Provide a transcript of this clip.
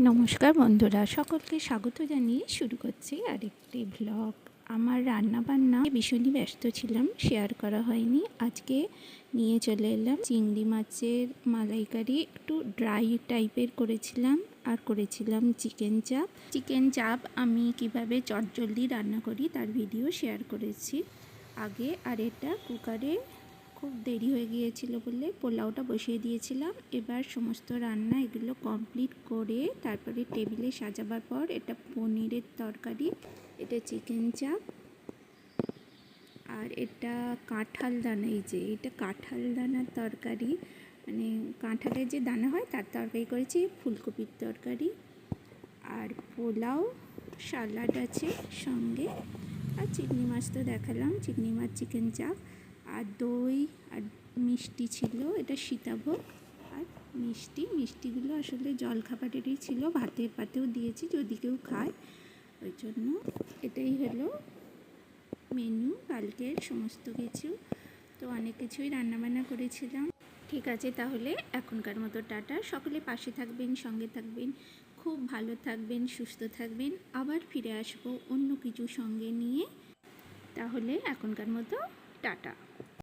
নমস্কার বন্ধুরা, সকলকে স্বাগত জানিয়ে শুরু করছি আরেকটি ব্লগ। আমার রান্নাবান্না ভীষণই ব্যস্ত ছিলাম, শেয়ার করা হয়নি। আজকে নিয়ে চলে এলাম চিংড়ি মাছের মালাইকারি, একটু ড্রাই টাইপের করেছিলাম, আর করেছিলাম চিকেন চাপ আমি কিভাবে চটজলদি রান্না করি তার ভিডিও শেয়ার করেছি আগে। আর এটা কুকারে খুব দেরি হয়ে গিয়েছিল বলে পোলাওটা বসিয়ে দিয়েছিলাম। এবার সমস্ত রান্না এগুলো কমপ্লিট করে তারপরে টেবিলে সাজাবার পর এটা পনিরের তরকারি, এটা চিকেন চাপ, আর এটা কাঁঠাল দানা। এই যে এটা কাঁঠাল দানার তরকারি, মানে কাঁঠালের যে দানা হয় তার তরকারি করেছি, ফুলকপির তরকারি, আর পোলাও, সালাড আছে সঙ্গে, আর চিংড়ি মাছ তো দেখালাম, চিংড়ি মাছ চিকেন চাপ, আর দই আর মিষ্টি ছিল, এটা সীতাভোগ। আর মিষ্টিগুলো আসলে জলখাবারেরই ছিল, ভাতের পাতেও দিয়েছি যদি কেউ খায়, ওই জন্য। এটাই হলো মেনু কালকের সমস্ত কিছু। তো অনেক কিছুই রান্নাবান্না করেছিলাম। ঠিক আছে, তাহলে এখনকার মতো টাটা। সকলে পাশে থাকবেন, সঙ্গে থাকবেন, খুব ভালো থাকবেন, সুস্থ থাকবেন। আবার ফিরে আসবো অন্য কিছু সঙ্গে নিয়ে। তাহলে এখনকার মতো টাটা।